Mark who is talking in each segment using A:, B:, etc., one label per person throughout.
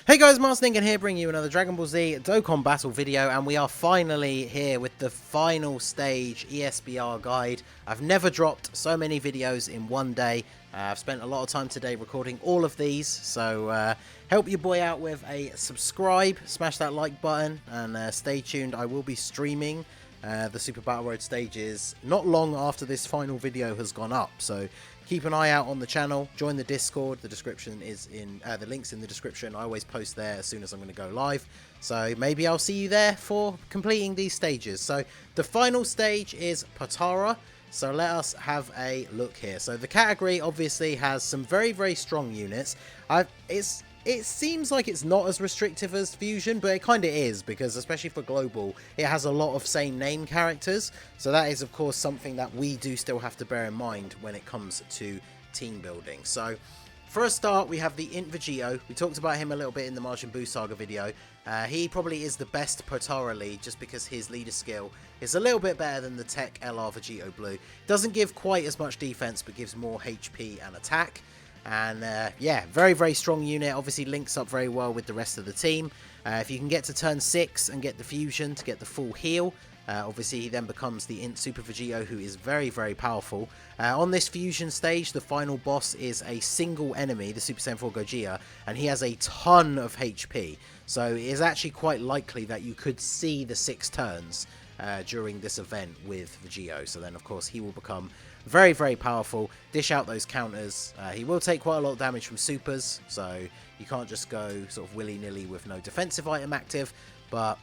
A: Hey guys, Marsningan here, bringing you another Dragon Ball Z Dokkan Battle video, and we are finally here with the final stage ESBR guide. I've never dropped so many videos in one day. I've spent a lot of time today recording all of these, so help your boy out with a subscribe, smash that like button, and stay tuned. I will be streaming the Super Battle Road stages not long after this final video has gone up, so keep an eye out on the channel, join the Discord, the description is in, the link's in the description. I always post there as soon as I'm going to go live, so maybe I'll see you there for completing these stages. So the final stage is Potara, so let us have a look here. So the category obviously has some very, very strong units. It seems like it's not as restrictive as Fusion, but it kind of is, because especially for Global, it has a lot of same name characters. So that is, of course, something that we do still have to bear in mind when it comes to team building. So for a start, we have the Vegito. We talked about him a little bit in the Majin Buu Saga video. He probably is the best Potara lead, just because his leader skill is a little bit better than the Tech LR Vegito Blue. Doesn't give quite as much defense, but gives more HP and attack. And yeah, very, very strong unit. Obviously links up very well with the rest of the team. If you can get to turn 6 and get the fusion to get the full heal, obviously he then becomes the Int Super Vegito, who is very, very powerful. On this fusion stage, the final boss is a single enemy, the Super Saiyan 4 Gogeta, and he has a ton of HP. So it is actually quite likely that you could see the 6 turns during this event with Vegito. So then, of course, he will become very, very powerful, dish out those counters. He will take quite a lot of damage from supers, so you can't just go sort of willy-nilly with no defensive item active, but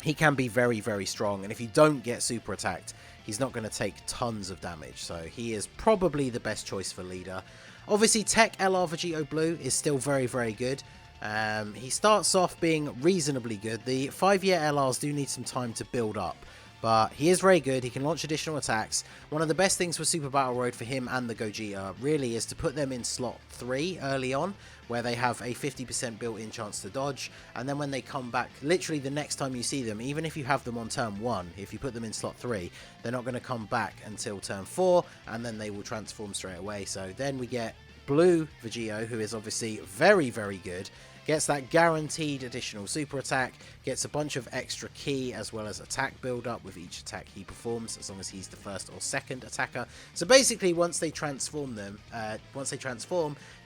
A: he can be very, very strong, and if you don't get super attacked, he's not going to take tons of damage, so he is probably the best choice for leader. Obviously, Tech LR Vegito Blue is still very, very good. He starts off being reasonably good. The 5-year LRs do need some time to build up, but he is very good. He can launch additional attacks. One of the best things for Super Battle Road for him and the Gogeta really is to put them in slot 3 early on, where they have a 50% built-in chance to dodge, and then when they come back, literally the next time you see them, even if you have them on turn 1, if you put them in slot 3, they're not going to come back until turn 4, and then they will transform straight away. So then we get Blue Vegito, who is obviously very, very good. Gets that guaranteed additional super attack, gets a bunch of extra ki as well as attack build up with each attack he performs, as long as he's the first or second attacker. So basically, once they transform,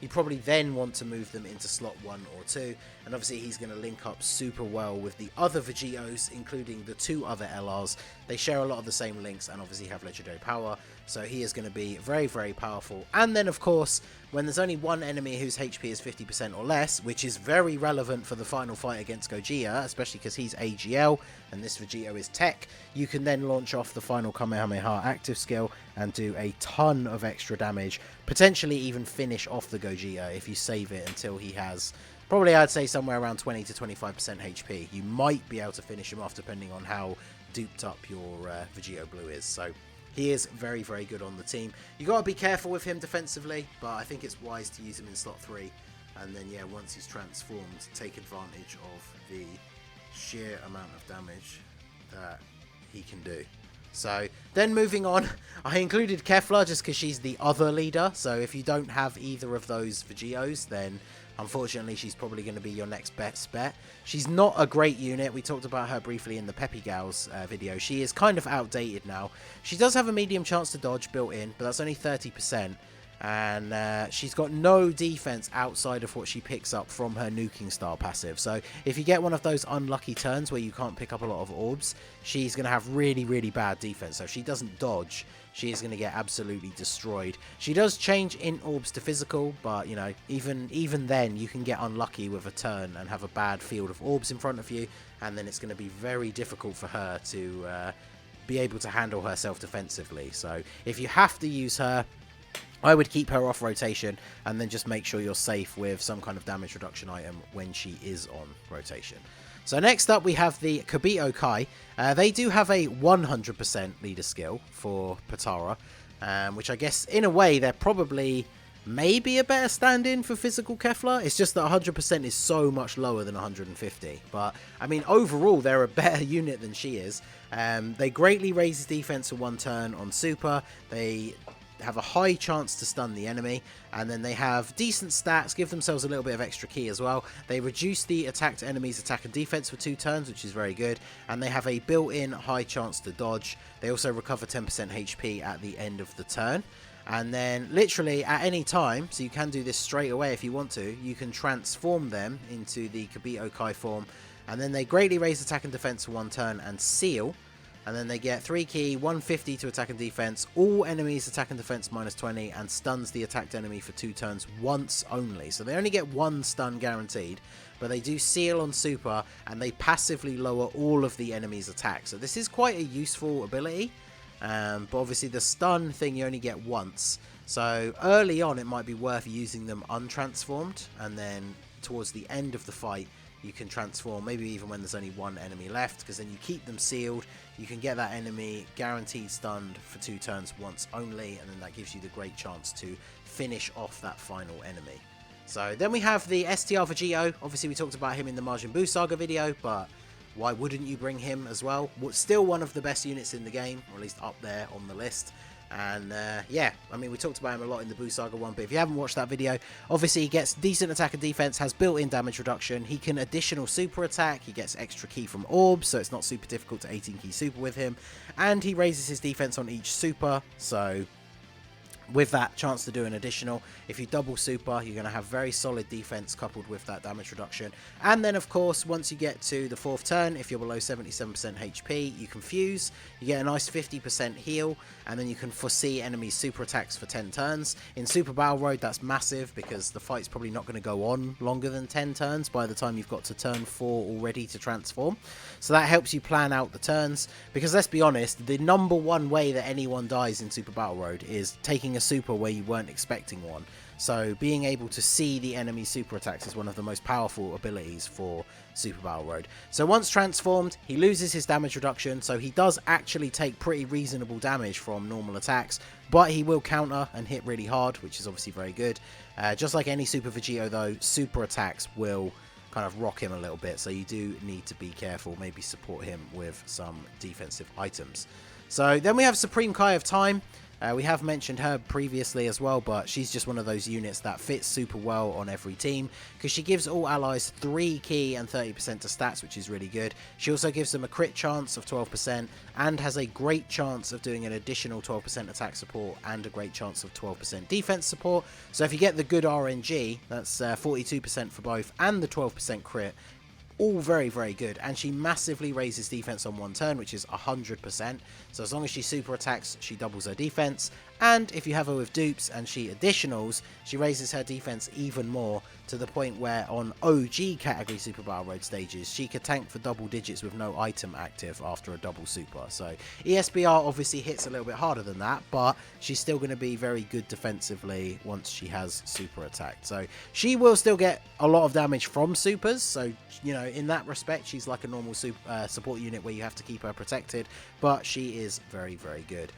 A: you probably then want to move them into slot 1 or 2, and obviously he's going to link up super well with the other Vegitos, including the 2 other LRs. They share a lot of the same links and obviously have legendary power, so he is going to be very, very powerful. And then, of course, when there's only one enemy whose HP is 50% or less, which is very relevant for the final fight against Gogeta, especially because he's AGL and this Vegito is Tech, you can then launch off the final Kamehameha active skill and do a ton of extra damage, potentially even finish off the Gogeta if you save it until he has, probably I'd say somewhere around 20 to 25% HP. You might be able to finish him off depending on how duped up your Vegito Blue is. So he is very, very good on the team. You got to be careful with him defensively, but I think it's wise to use him in slot 3. And then, yeah, once he's transformed, take advantage of the sheer amount of damage that he can do. So then moving on, I included Kefla just because she's the other leader. So if you don't have either of those Vegitos, then unfortunately she's probably going to be your next best bet. She's not a great unit. We talked about her briefly in the Peppy Gals video. She is kind of outdated now. She does have a medium chance to dodge built in, but that's only 30%. And she's got no defense outside of what she picks up from her nuking style passive. So if you get one of those unlucky turns where you can't pick up a lot of orbs, she's going to have really, really bad defense. So if she doesn't dodge, she is going to get absolutely destroyed. She does change int orbs to physical, but you know, even then you can get unlucky with a turn and have a bad field of orbs in front of you, and then it's going to be very difficult for her to be able to handle herself defensively. So if you have to use her, I would keep her off rotation and then just make sure you're safe with some kind of damage reduction item when she is on rotation. So next up we have the Kabitokai. They do have a 100% leader skill for Potara, which I guess in a way they're probably maybe a better stand-in for physical Kefla. It's just that 100% is so much lower than 150. But I mean, overall they're a better unit than she is. They greatly raise his defense for 1 turn on super. They have a high chance to stun the enemy, and then they have decent stats, give themselves a little bit of extra ki as well. They reduce the attacked enemy's attack and defense for 2 turns, which is very good, and they have a built-in high chance to dodge. They also recover 10% HP at the end of the turn. And then literally at any time, so you can do this straight away if you want to, you can transform them into the Kabitokai form, and then they greatly raise attack and defense for 1 turn and seal. And then they get 3 ki, 150 to attack and defense, all enemies attack and defense minus 20, and stuns the attacked enemy for 2 turns once only. So they only get 1 stun guaranteed, but they do seal on super, and they passively lower all of the enemy's attacks. So this is quite a useful ability. But obviously the stun thing you only get once, so early on it might be worth using them untransformed, and then towards the end of the fight you can transform, maybe even when there's only 1 enemy left, because then you keep them sealed, you can get that enemy guaranteed stunned for 2 turns once only, and then that gives you the great chance to finish off that final enemy. So then we have the STR Vegito. Obviously we talked about him in the Majin Buu Saga video, but why wouldn't you bring him as well? Still one of the best units in the game, or at least up there on the list. And yeah, I mean, we talked about him a lot in the Buu Saga one, but if you haven't watched that video, obviously he gets decent attack and defense, has built-in damage reduction, he can additional super attack, he gets extra ki from orbs, so it's not super difficult to 18 ki super with him, and he raises his defense on each super, so with that chance to do an additional, if you double super, you're going to have very solid defense coupled with that damage reduction. And then of course, once you get to the 4th turn, if you're below 77% HP, you can fuse, you get a nice 50% heal, and then you can foresee enemies super attacks for 10 turns. In Super Battle Road, that's massive, because the fight's probably not going to go on longer than 10 turns by the time you've got to turn 4 already to transform. So that helps you plan out the turns, because let's be honest, the #1 way that anyone dies in Super Battle Road is taking a super where you weren't expecting one. So being able to see the enemy super attacks is one of the most powerful abilities for Super Battle Road. So once transformed, he loses his damage reduction, so he does actually take pretty reasonable damage from normal attacks, but he will counter and hit really hard, which is obviously very good. Just like any Super Vegito though, super attacks will kind of rock him a little bit, so you do need to be careful, maybe support him with some defensive items. So then we have Supreme Kai of Time. We have mentioned her previously as well, but she's just one of those units that fits super well on every team, because she gives all allies 3 ki and 30% to stats, which is really good. She also gives them a crit chance of 12% and has a great chance of doing an additional 12% attack support and a great chance of 12% defense support. So if you get the good RNG, that's 42% for both, and the 12% crit, all very, very good. And she massively raises defense on 1 turn, which is 100%. So as long as she super attacks, she doubles her defense. And if you have her with dupes and she additionals, she raises her defense even more, to the point where on OG category Super Battle Road stages, she could tank for double digits with no item active after a double super. So ESBR obviously hits a little bit harder than that, but she's still going to be very good defensively once she has super attacked. So she will still get a lot of damage from supers, so you know, in that respect she's like a normal support unit where you have to keep her protected, but she is very, very good.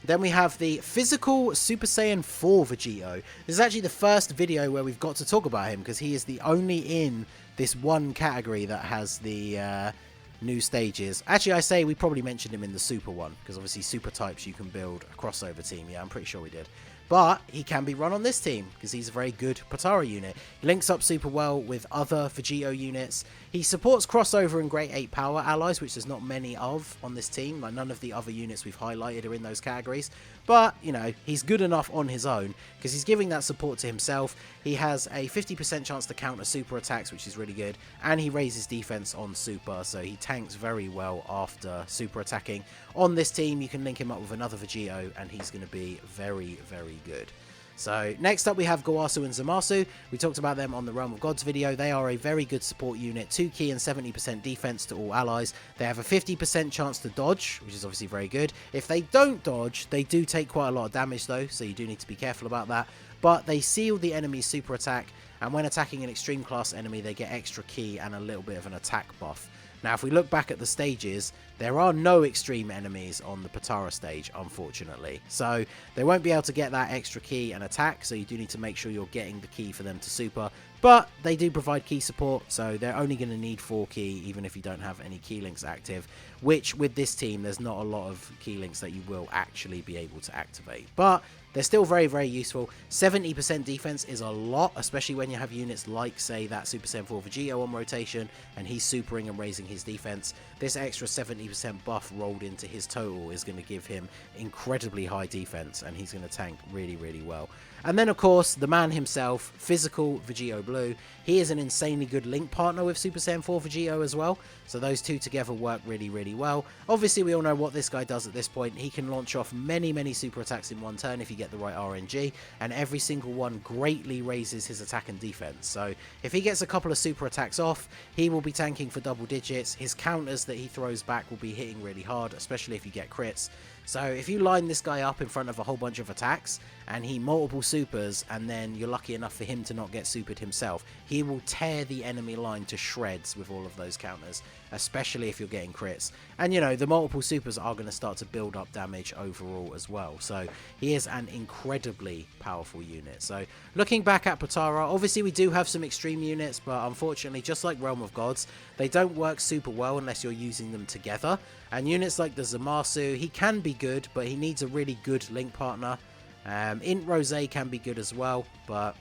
A: Then we have the physical Super Saiyan 4 Vegito. This is actually the first video where we've got to talk about him, because he is the only in this one category that has the new stages. Actually, I say we probably mentioned him in the Super one, because obviously Super types you can build a crossover team. Yeah, I'm pretty sure we did. But he can be run on this team, because he's a very good Potara unit. He links up super well with other Vegito units. He supports crossover and Great 8 power allies, which there's not many of on this team. Like, none of the other units we've highlighted are in those categories. But, you know, he's good enough on his own, because he's giving that support to himself. He has a 50% chance to counter super attacks, which is really good. And he raises defense on super, so he tanks very well after super attacking. On this team, you can link him up with another Vegito, and he's going to be very, very good. So next up we have Gowasu and Zamasu. We talked about them on the Realm of Gods video. They are a very good support unit, 2 ki and 70% defense to all allies. They have a 50% chance to dodge, which is obviously very good. If they don't dodge, they do take quite a lot of damage though, so you do need to be careful about that. But they seal the enemy's super attack, and when attacking an extreme class enemy, they get extra ki and a little bit of an attack buff. Now, if we look back at the stages, there are no extreme enemies on the Potara stage, unfortunately. So they won't be able to get that extra ki and attack, so you do need to make sure you're getting the ki for them to super. But they do provide ki support, so they're only going to need 4 ki, even if you don't have any ki links active. Which, with this team, there's not a lot of ki links that you will actually be able to activate. But they're still very, very useful. 70% defense is a lot, especially when you have units like, say, that Super Saiyan 4 Vegito on rotation, and he's supering and raising his defense. This extra 70% buff rolled into his total is going to give him incredibly high defense, and he's going to tank really, really well. And then, of course, the man himself, Physical Vegito Blue. He is an insanely good link partner with Super Saiyan 4 Vegito as well. So those two together work really, really well. Obviously, we all know what this guy does at this point. He can launch off many, many super attacks in one turn if you get the right RNG. And every single one greatly raises his attack and defense. So if he gets a couple of super attacks off, he will be tanking for double digits. His counters that he throws back will be hitting really hard, especially if you get crits. So if you line this guy up in front of a whole bunch of attacks and he multiple supers, and then you're lucky enough for him to not get supered himself, he will tear the enemy line to shreds with all of those counters, especially if you're getting crits. And you know, the multiple supers are going to start to build up damage overall as well. So he is an incredibly powerful unit. So looking back at Potara, obviously we do have some extreme units, but unfortunately, just like Realm of Gods, they don't work super well unless you're using them together. And units like the Zamasu, he can be good, but he needs a really good link partner. Int Rose can be good as well, but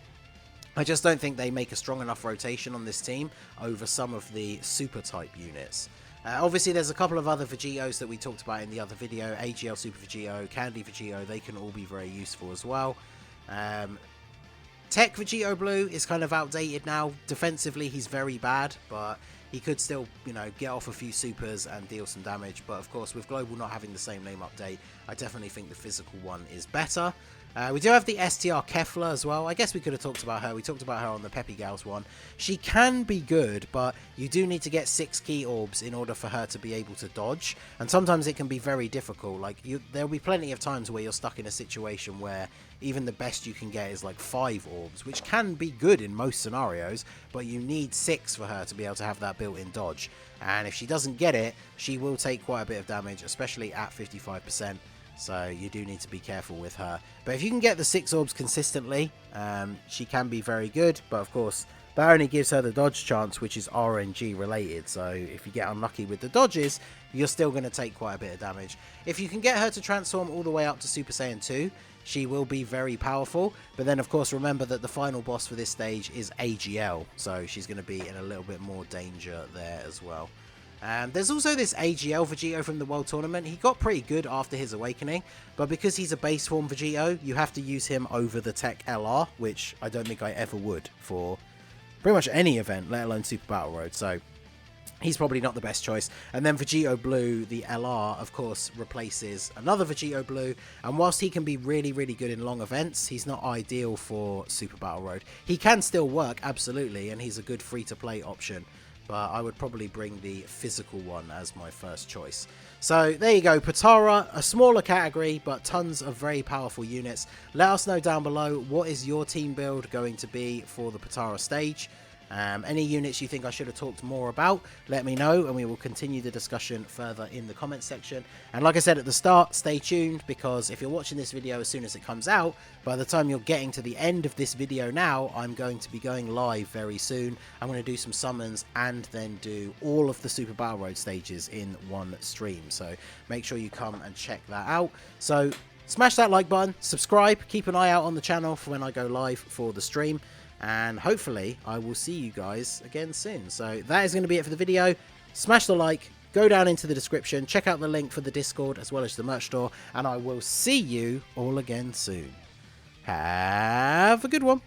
A: I just don't think they make a strong enough rotation on this team over some of the super type units. Obviously, there's a couple of other Vegitos that we talked about in the other video. AGL Super Vegito, Candy Vegito, they can all be very useful as well. Tech Vegito Blue is kind of outdated now. Defensively, he's very bad, but he could still, you know, get off a few supers and deal some damage. But of course, with Global not having the same name update, I definitely think the physical one is better. We do have the Str Kefla as well. I guess we could have talked about her. We talked about her on the Peppy Gals one. She can be good, but you do need to get 6 key orbs in order for her to be able to dodge. And sometimes it can be very difficult. Like, there'll be plenty of times where you're stuck in a situation where even the best you can get is like 5 orbs, which can be good in most scenarios, but you need 6 for her to be able to have that built-in dodge. And if she doesn't get it, she will take quite a bit of damage, especially at 55%. So you do need to be careful with her. But if you can get the 6 orbs consistently, she can be very good. But of course, that only gives her the dodge chance, which is RNG related. So if you get unlucky with the dodges, you're still going to take quite a bit of damage. If you can get her to transform all the way up to Super Saiyan 2, she will be very powerful. But then, of course, remember that the final boss for this stage is AGL. So she's going to be in a little bit more danger there as well. There's also this AGL Vegito from the World Tournament. He got pretty good after his awakening, but because he's a base form Vegito, you have to use him over the Tech LR, which I don't think I ever would for pretty much any event, let alone Super Battle Road. So he's probably not the best choice. And then Vegito Blue, the LR, of course, replaces another Vegito Blue. And whilst he can be really, really good in long events, he's not ideal for Super Battle Road. He can still work, absolutely, and he's a good free-to-play option. But I would probably bring the physical one as my first choice. So there you go, Potara, a smaller category, but tons of very powerful units. Let us know down below, what is your team build going to be for the Potara stage? Any units you think I should have talked more about, let me know, and we will continue the discussion further in the comments section. And like I said at the start, stay tuned, because if you're watching this video as soon as it comes out, by the time you're getting to the end of this video now, I'm going to be going live very soon. I'm going to do some summons and then do all of the Super Battle Road stages in one stream. So make sure you come and check that out. So smash that like button, subscribe, keep an eye out on the channel for when I go live for the stream. And hopefully I will see you guys again soon. So that is going to be it for the video. Smash the like, go down into the description, check out the link for the Discord as well as the merch store, and I will see you all again soon. Have a good one.